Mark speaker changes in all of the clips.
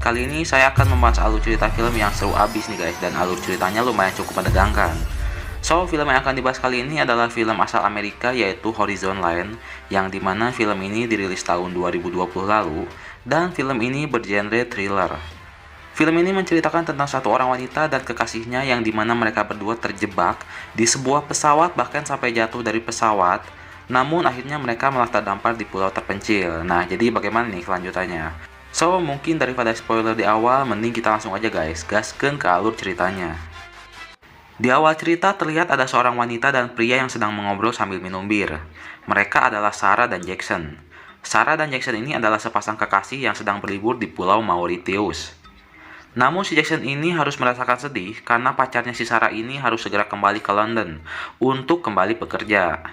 Speaker 1: Kali ini saya akan membahas alur cerita film yang seru abis nih guys, dan alur ceritanya lumayan cukup menegangkan. So, film yang akan dibahas kali ini adalah film asal Amerika yaitu Horizon Line, yang dimana film ini dirilis tahun 2020 lalu, dan film ini bergenre thriller. Film ini menceritakan tentang satu orang wanita dan kekasihnya yang dimana mereka berdua terjebak di sebuah pesawat bahkan sampai jatuh dari pesawat, namun akhirnya mereka malah terdampar di pulau terpencil. Nah, jadi bagaimana nih kelanjutannya? So, mungkin daripada spoiler di awal, mending kita langsung aja guys, gaskeun ke alur ceritanya. Di awal cerita terlihat ada seorang wanita dan pria yang sedang mengobrol sambil minum bir. Mereka adalah Sarah dan Jackson. Sarah dan Jackson ini adalah sepasang kekasih yang sedang berlibur di Pulau Mauritius. Namun si Jackson ini harus merasakan sedih karena pacarnya si Sarah ini harus segera kembali ke London untuk kembali bekerja.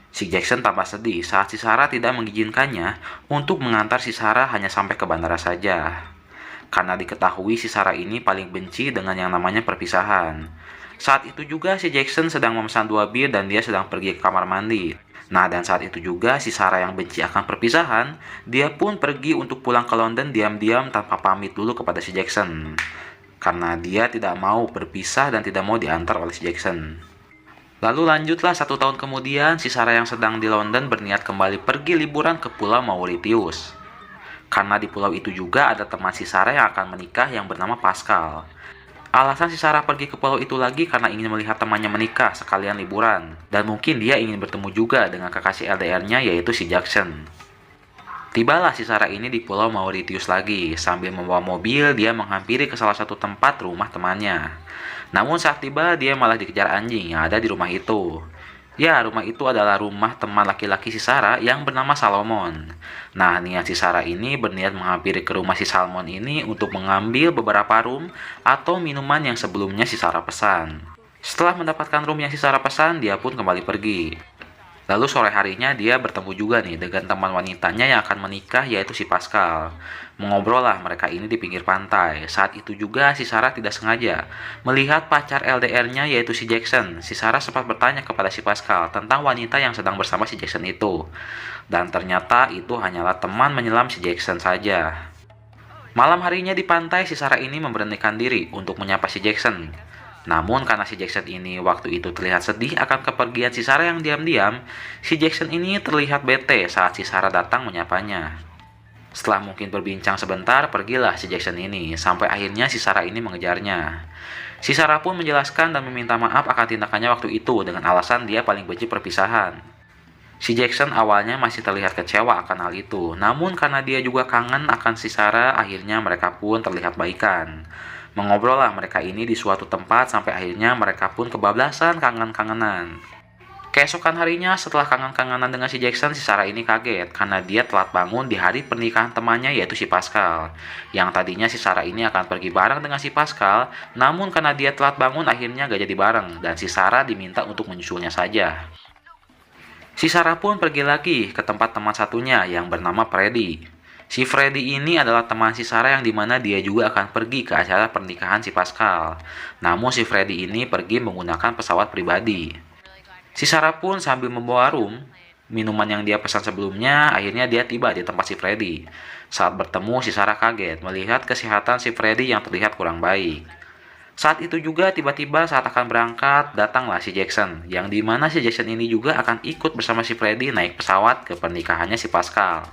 Speaker 1: Si Jackson tambah sedih saat si Sarah tidak mengizinkannya untuk mengantar si Sarah hanya sampai ke bandara saja. Karena diketahui si Sarah ini paling benci dengan yang namanya perpisahan. Saat itu juga si Jackson sedang memesan 2 bir dan dia sedang pergi ke kamar mandi. Nah, dan saat itu juga si Sarah yang benci akan perpisahan, dia pun pergi untuk pulang ke London diam-diam tanpa pamit dulu kepada si Jackson. Karena dia tidak mau berpisah dan tidak mau diantar oleh si Jackson. Lalu lanjutlah 1 tahun kemudian, si Sarah yang sedang di London berniat kembali pergi liburan ke Pulau Mauritius. Karena di pulau itu juga ada teman si Sarah yang akan menikah yang bernama Pascal. Alasan si Sarah pergi ke pulau itu lagi karena ingin melihat temannya menikah sekalian liburan. Dan mungkin dia ingin bertemu juga dengan kekasih LDR-nya yaitu si Jackson. Tibalah si Sarah ini di Pulau Mauritius lagi. Sambil membawa mobil, dia menghampiri ke salah satu tempat rumah temannya. Namun saat tiba, dia malah dikejar anjing yang ada di rumah itu. Ya, rumah itu adalah rumah teman laki-laki si Sarah yang bernama Salomon. Nah, niat si Sarah ini berniat menghampiri ke rumah si Salmon ini untuk mengambil beberapa rum atau minuman yang sebelumnya si Sarah pesan. Setelah mendapatkan rum yang si Sarah pesan, dia pun kembali pergi. Lalu sore harinya dia bertemu juga nih dengan teman wanitanya yang akan menikah yaitu si Pascal. Mengobrol lah mereka ini di pinggir pantai. Saat itu juga si Sarah tidak sengaja melihat pacar LDR-nya yaitu si Jackson. Si Sarah sempat bertanya kepada si Pascal tentang wanita yang sedang bersama si Jackson itu. Dan ternyata itu hanyalah teman menyelam si Jackson saja. Malam harinya di pantai, si Sarah ini memberanikan diri untuk menyapa si Jackson. Namun karena si Jackson ini waktu itu terlihat sedih akan kepergian si Sarah yang diam-diam, si Jackson ini terlihat bete saat si Sarah datang menyapanya. Setelah mungkin berbincang sebentar, pergilah si Jackson ini, sampai akhirnya si Sarah ini mengejarnya. Si Sarah pun menjelaskan dan meminta maaf akan tindakannya waktu itu dengan alasan dia paling benci perpisahan. Si Jackson awalnya masih terlihat kecewa akan hal itu, namun karena dia juga kangen akan si Sarah, akhirnya mereka pun terlihat baikan. Mengobrol lah mereka ini di suatu tempat sampai akhirnya mereka pun kebablasan kangen-kangenan. Keesokan harinya setelah kangen-kangenan dengan si Jackson, si Sarah ini kaget karena dia telat bangun di hari pernikahan temannya yaitu si Pascal. Yang tadinya si Sarah ini akan pergi bareng dengan si Pascal, namun karena dia telat bangun akhirnya gak jadi bareng dan si Sarah diminta untuk menyusulnya saja. Si Sarah pun pergi lagi ke tempat teman satunya yang bernama Freddy. Si Freddy ini adalah teman si Sarah yang dimana dia juga akan pergi ke acara pernikahan si Pascal. Namun si Freddy ini pergi menggunakan pesawat pribadi. Si Sarah pun sambil membawa rum, minuman yang dia pesan sebelumnya, akhirnya dia tiba di tempat si Freddy. Saat bertemu, si Sarah kaget melihat kesehatan si Freddy yang terlihat kurang baik. Saat itu juga tiba-tiba saat akan berangkat, datanglah si Jackson, yang dimana si Jackson ini juga akan ikut bersama si Freddy naik pesawat ke pernikahannya si Pascal.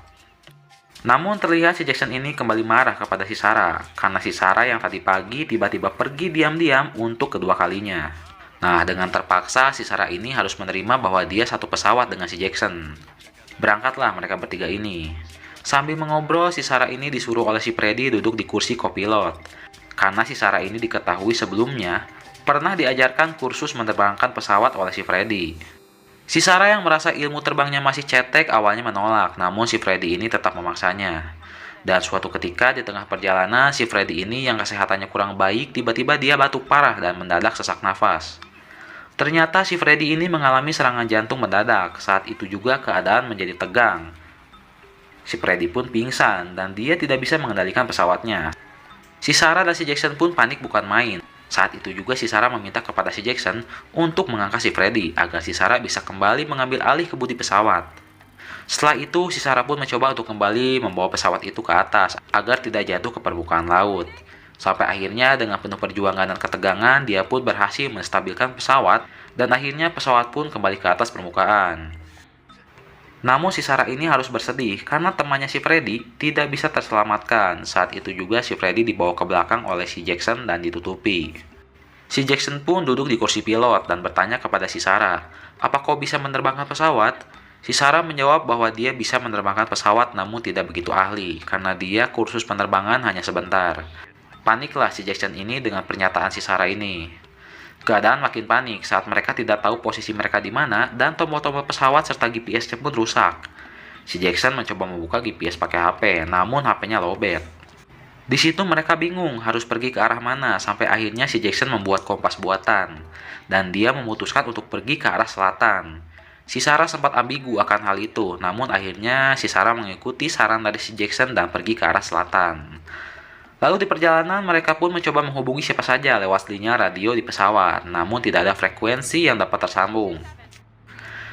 Speaker 1: Namun terlihat si Jackson ini kembali marah kepada si Sarah, karena si Sarah yang tadi pagi tiba-tiba pergi diam-diam untuk kedua kalinya. Nah, dengan terpaksa si Sarah ini harus menerima bahwa dia satu pesawat dengan si Jackson. Berangkatlah mereka bertiga ini. Sambil mengobrol, si Sarah ini disuruh oleh si Freddy duduk di kursi kopilot. Karena si Sarah ini diketahui sebelumnya pernah diajarkan kursus menerbangkan pesawat oleh si Freddy. Si Sarah yang merasa ilmu terbangnya masih cetek awalnya menolak, namun si Freddy ini tetap memaksanya. Dan suatu ketika di tengah perjalanan, si Freddy ini yang kesehatannya kurang baik, tiba-tiba dia batuk parah dan mendadak sesak nafas. Ternyata si Freddy ini mengalami serangan jantung mendadak, saat itu juga keadaan menjadi tegang. Si Freddy pun pingsan dan dia tidak bisa mengendalikan pesawatnya. Si Sarah dan si Jackson pun panik bukan main. Saat itu juga si Sarah meminta kepada si Jackson untuk mengangkat si Freddy agar si Sarah bisa kembali mengambil alih kebudi pesawat. Setelah itu, si Sarah pun mencoba untuk kembali membawa pesawat itu ke atas agar tidak jatuh ke permukaan laut. Sampai akhirnya dengan penuh perjuangan dan ketegangan, dia pun berhasil menstabilkan pesawat dan akhirnya pesawat pun kembali ke atas permukaan. Namun si Sarah ini harus bersedih karena temannya si Freddy tidak bisa terselamatkan. Saat itu juga si Freddy dibawa ke belakang oleh si Jackson dan ditutupi. Si Jackson pun duduk di kursi pilot dan bertanya kepada si Sarah, "Apa kau bisa menerbangkan pesawat?" Si Sarah menjawab bahwa dia bisa menerbangkan pesawat namun tidak begitu ahli karena dia kursus penerbangan hanya sebentar. Paniklah si Jackson ini dengan pernyataan si Sarah ini. Keadaan makin panik saat mereka tidak tahu posisi mereka di mana dan tombol-tombol pesawat serta GPS-nya pun rusak. Si Jackson mencoba membuka GPS pakai HP, namun HP-nya lowbat. Di situ mereka bingung harus pergi ke arah mana sampai akhirnya si Jackson membuat kompas buatan dan dia memutuskan untuk pergi ke arah selatan. Si Sarah sempat ambigu akan hal itu, namun akhirnya si Sarah mengikuti saran dari si Jackson dan pergi ke arah selatan. Lalu di perjalanan mereka pun mencoba menghubungi siapa saja lewat linia radio di pesawat, namun tidak ada frekuensi yang dapat tersambung.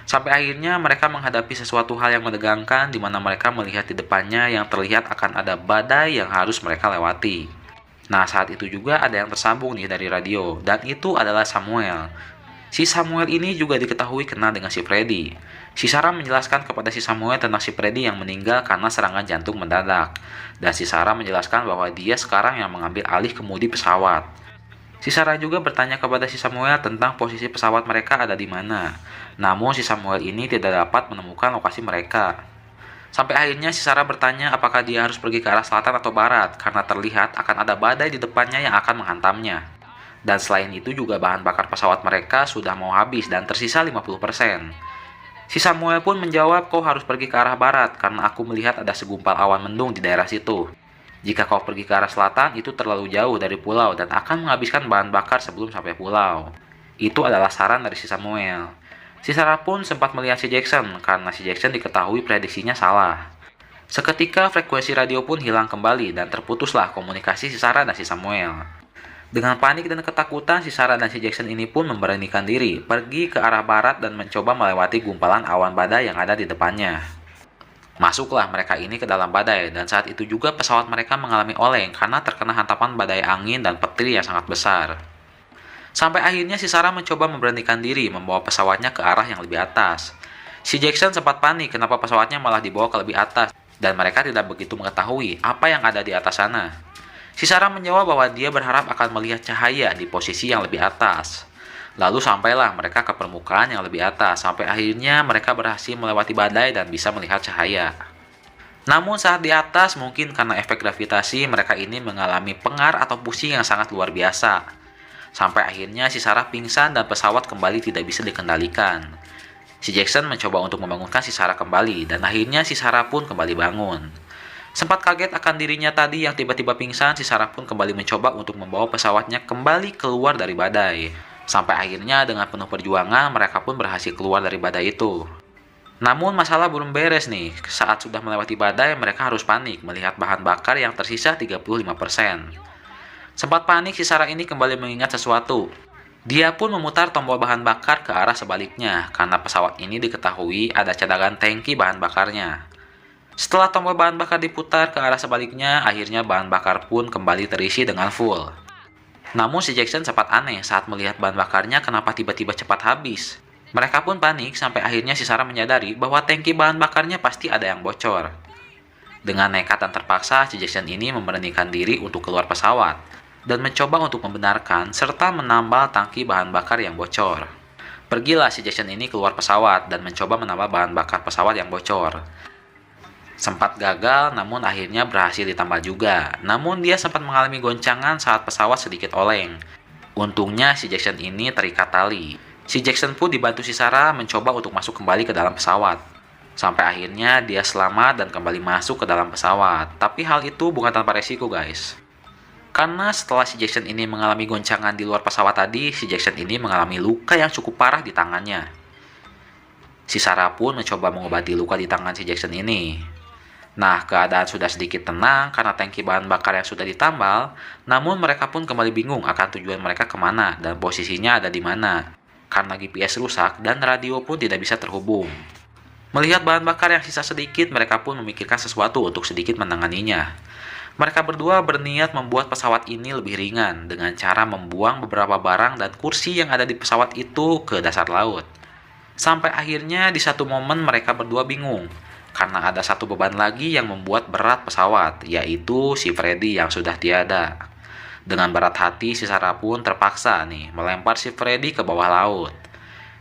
Speaker 1: Sampai akhirnya mereka menghadapi sesuatu hal yang menegangkan di mana mereka melihat di depannya yang terlihat akan ada badai yang harus mereka lewati. Nah, saat itu juga ada yang tersambung nih dari radio, dan itu adalah Samuel. Si Samuel ini juga diketahui kenal dengan si Freddy. Si Sarah menjelaskan kepada si Samuel tentang si Freddy yang meninggal karena serangan jantung mendadak. Dan si Sarah menjelaskan bahwa dia sekarang yang mengambil alih kemudi pesawat. Si Sarah juga bertanya kepada si Samuel tentang posisi pesawat mereka ada di mana. Namun si Samuel ini tidak dapat menemukan lokasi mereka. Sampai akhirnya si Sarah bertanya apakah dia harus pergi ke arah selatan atau barat karena terlihat akan ada badai di depannya yang akan menghantamnya. Dan selain itu juga bahan bakar pesawat mereka sudah mau habis dan tersisa 50%. Si Samuel pun menjawab, "Kau harus pergi ke arah barat karena aku melihat ada segumpal awan mendung di daerah situ. Jika kau pergi ke arah selatan itu terlalu jauh dari pulau dan akan menghabiskan bahan bakar sebelum sampai pulau." Itu adalah saran dari si Samuel. Si Sarah pun sempat melihat si Jackson karena si Jackson diketahui prediksinya salah. Seketika frekuensi radio pun hilang kembali dan terputuslah komunikasi si Sarah dan si Samuel. Dengan panik dan ketakutan, si Sarah dan si Jackson ini pun memberanikan diri pergi ke arah barat dan mencoba melewati gumpalan awan badai yang ada di depannya. Masuklah mereka ini ke dalam badai dan saat itu juga pesawat mereka mengalami oleng karena terkena hantaman badai angin dan petir yang sangat besar. Sampai akhirnya si Sarah mencoba memberanikan diri membawa pesawatnya ke arah yang lebih atas. Si Jackson sempat panik kenapa pesawatnya malah dibawa ke lebih atas dan mereka tidak begitu mengetahui apa yang ada di atas sana. Si Sarah menjawab bahwa dia berharap akan melihat cahaya di posisi yang lebih atas. Lalu sampailah mereka ke permukaan yang lebih atas, sampai akhirnya mereka berhasil melewati badai dan bisa melihat cahaya. Namun saat di atas, mungkin karena efek gravitasi, mereka ini mengalami pengar atau pusing yang sangat luar biasa. Sampai akhirnya si Sarah pingsan dan pesawat kembali tidak bisa dikendalikan. Si Jackson mencoba untuk membangunkan si Sarah kembali, dan akhirnya si Sarah pun kembali bangun. Sempat kaget akan dirinya tadi yang tiba-tiba pingsan, si Sarah pun kembali mencoba untuk membawa pesawatnya kembali keluar dari badai. Sampai akhirnya dengan penuh perjuangan mereka pun berhasil keluar dari badai itu. Namun masalah belum beres nih, saat sudah melewati badai mereka harus panik melihat bahan bakar yang tersisa 35%. Sempat panik si Sarah ini kembali mengingat sesuatu. Dia pun memutar tombol bahan bakar ke arah sebaliknya karena pesawat ini diketahui ada cadangan tangki bahan bakarnya. Setelah tombol bahan bakar diputar ke arah sebaliknya, akhirnya bahan bakar pun kembali terisi dengan full. Namun si Jackson sempat aneh saat melihat bahan bakarnya kenapa tiba-tiba cepat habis. Mereka pun panik sampai akhirnya si Sarah menyadari bahwa tangki bahan bakarnya pasti ada yang bocor. Dengan nekat dan terpaksa, si Jackson ini memberanikan diri untuk keluar pesawat dan mencoba untuk membenarkan serta menambal tangki bahan bakar yang bocor. Pergilah si Jackson ini keluar pesawat dan mencoba menambal bahan bakar pesawat yang bocor. Sempat gagal, namun akhirnya berhasil ditambal juga. Namun dia sempat mengalami goncangan saat pesawat sedikit oleng. Untungnya si Jackson ini terikat tali. Si Jackson pun dibantu si Sarah mencoba untuk masuk kembali ke dalam pesawat. Sampai akhirnya dia selamat dan kembali masuk ke dalam pesawat. Tapi hal itu bukan tanpa resiko guys. Karena setelah si Jackson ini mengalami goncangan di luar pesawat tadi, si Jackson ini mengalami luka yang cukup parah di tangannya. Si Sarah pun mencoba mengobati luka di tangan si Jackson ini. Nah, keadaan sudah sedikit tenang karena tangki bahan bakar yang sudah ditambal, namun mereka pun kembali bingung akan tujuan mereka kemana dan posisinya ada di mana, karena GPS rusak dan radio pun tidak bisa terhubung. Melihat bahan bakar yang sisa sedikit, mereka pun memikirkan sesuatu untuk sedikit menanganinya. Mereka berdua berniat membuat pesawat ini lebih ringan dengan cara membuang beberapa barang dan kursi yang ada di pesawat itu ke dasar laut. Sampai akhirnya di satu momen mereka berdua bingung, karena ada satu beban lagi yang membuat berat pesawat, yaitu si Freddy yang sudah tiada. Dengan berat hati, si Sarah pun terpaksa melempar si Freddy ke bawah laut.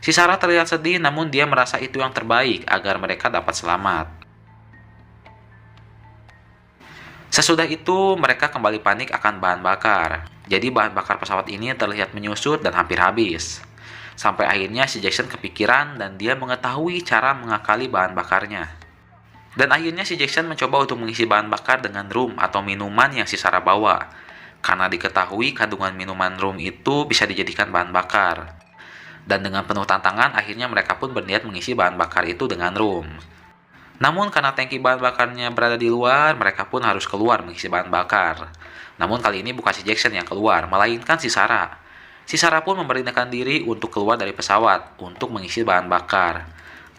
Speaker 1: Si Sarah terlihat sedih, namun dia merasa itu yang terbaik agar mereka dapat selamat. Sesudah itu, mereka kembali panik akan bahan bakar. Jadi bahan bakar pesawat ini terlihat menyusut dan hampir habis. Sampai akhirnya si Jackson kepikiran dan dia mengetahui cara mengakali bahan bakarnya. Dan akhirnya si Jackson mencoba untuk mengisi bahan bakar dengan rum atau minuman yang si Sarah bawa. Karena diketahui kandungan minuman rum itu bisa dijadikan bahan bakar. Dan dengan penuh tantangan, akhirnya mereka pun berniat mengisi bahan bakar itu dengan rum. Namun karena tangki bahan bakarnya berada di luar, mereka pun harus keluar mengisi bahan bakar. Namun kali ini bukan si Jackson yang keluar, melainkan si Sarah. Si Sarah pun memberanikan diri untuk keluar dari pesawat untuk mengisi bahan bakar.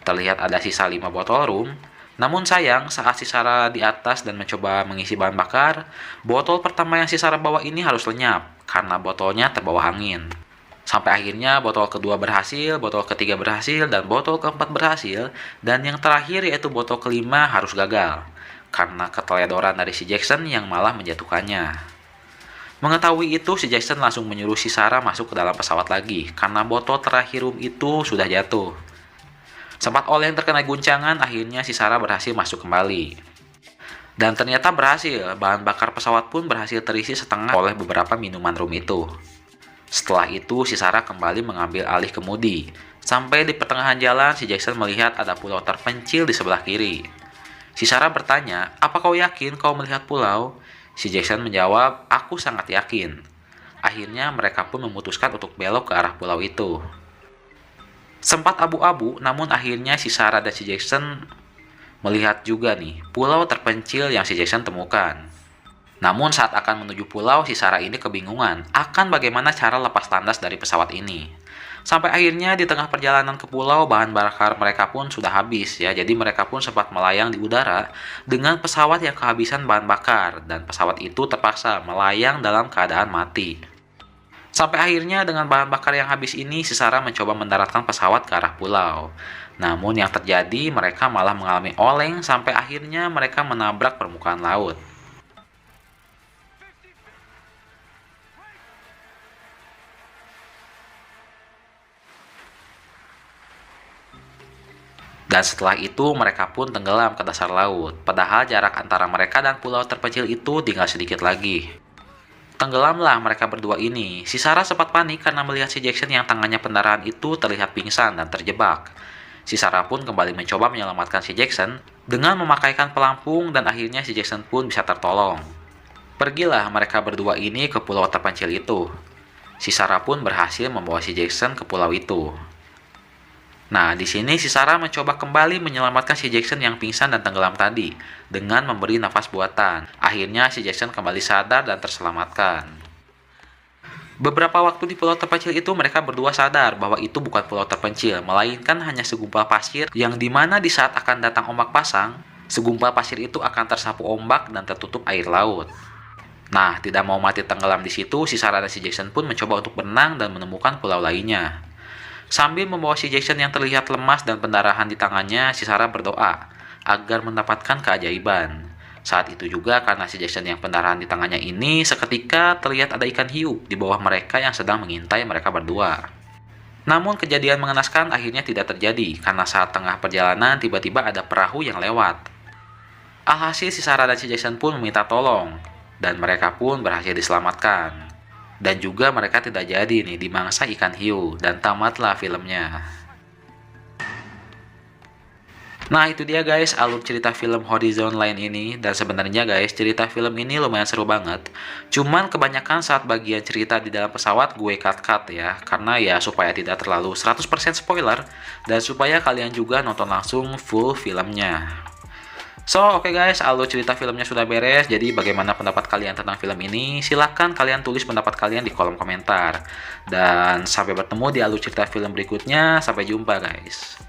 Speaker 1: Terlihat ada sisa 5 botol rum. Namun sayang, saat si Sarah di atas dan mencoba mengisi bahan bakar, botol pertama yang si Sarah bawa ini harus lenyap karena botolnya terbawa angin. Sampai akhirnya botol kedua berhasil, botol ketiga berhasil, dan botol keempat berhasil, dan yang terakhir yaitu botol kelima harus gagal, karena keteledoran dari si Jackson yang malah menjatuhkannya. Mengetahui itu, si Jackson langsung menyuruh si Sarah masuk ke dalam pesawat lagi, karena botol terakhir rum itu sudah jatuh. Sempat oleh yang terkena guncangan, akhirnya si Sarah berhasil masuk kembali. Dan ternyata berhasil, bahan bakar pesawat pun berhasil terisi setengah oleh beberapa minuman rum itu. Setelah itu, si Sarah kembali mengambil alih kemudi. Sampai di pertengahan jalan, si Jackson melihat ada pulau terpencil di sebelah kiri. Si Sarah bertanya, "Apa kau yakin kau melihat pulau?" Si Jackson menjawab, "Aku sangat yakin." Akhirnya mereka pun memutuskan untuk belok ke arah pulau itu. Sempat abu-abu, namun akhirnya si Sarah dan si Jackson melihat juga pulau terpencil yang si Jackson temukan. Namun saat akan menuju pulau, si Sarah ini kebingungan akan bagaimana cara lepas landas dari pesawat ini. Sampai akhirnya di tengah perjalanan ke pulau, bahan bakar mereka pun sudah habis ya. Jadi mereka pun sempat melayang di udara dengan pesawat yang kehabisan bahan bakar, dan pesawat itu terpaksa melayang dalam keadaan mati. Sampai akhirnya dengan bahan bakar yang habis ini, si Sarah mencoba mendaratkan pesawat ke arah pulau. Namun yang terjadi, mereka malah mengalami oleng sampai akhirnya mereka menabrak permukaan laut. Dan setelah itu mereka pun tenggelam ke dasar laut, padahal jarak antara mereka dan pulau terpencil itu tinggal sedikit lagi. Tenggelamlah mereka berdua ini. Si Sarah sempat panik karena melihat si Jackson yang tangannya pendarahan itu terlihat pingsan dan terjebak. Si Sarah pun kembali mencoba menyelamatkan si Jackson dengan memakaikan pelampung, dan akhirnya si Jackson pun bisa tertolong. Pergilah mereka berdua ini ke pulau terpencil itu. Si Sarah pun berhasil membawa si Jackson ke pulau itu. Nah, di sini si Sarah mencoba kembali menyelamatkan si Jackson yang pingsan dan tenggelam tadi dengan memberi nafas buatan. Akhirnya si Jackson kembali sadar dan terselamatkan. Beberapa waktu di pulau terpencil itu mereka berdua sadar bahwa itu bukan pulau terpencil, melainkan hanya segumpal pasir yang dimana di saat akan datang ombak pasang, segumpal pasir itu akan tersapu ombak dan tertutup air laut. Nah, tidak mau mati tenggelam di situ, si Sarah dan si Jackson pun mencoba untuk berenang dan menemukan pulau lainnya. Sambil membawa si Jackson yang terlihat lemas dan pendarahan di tangannya, si Sarah berdoa agar mendapatkan keajaiban. Saat itu juga karena si Jackson yang pendarahan di tangannya ini, seketika terlihat ada ikan hiu di bawah mereka yang sedang mengintai mereka berdua. Namun kejadian mengenaskan akhirnya tidak terjadi karena saat tengah perjalanan tiba-tiba ada perahu yang lewat. Alhasil si Sarah dan si Jackson pun meminta tolong dan mereka pun berhasil diselamatkan. Dan juga mereka tidak jadi dimangsa ikan hiu, dan tamatlah filmnya. Nah, itu dia guys alur cerita film Horizon Line ini. Dan sebenarnya guys, cerita film ini lumayan seru banget. Cuman kebanyakan saat bagian cerita di dalam pesawat gue cut-cut ya, karena ya supaya tidak terlalu 100% spoiler, dan supaya kalian juga nonton langsung full filmnya. So, oke guys, alur cerita filmnya sudah beres. Jadi bagaimana pendapat kalian tentang film ini? Silahkan kalian tulis pendapat kalian di kolom komentar. Dan sampai bertemu di alur cerita film berikutnya. Sampai jumpa guys.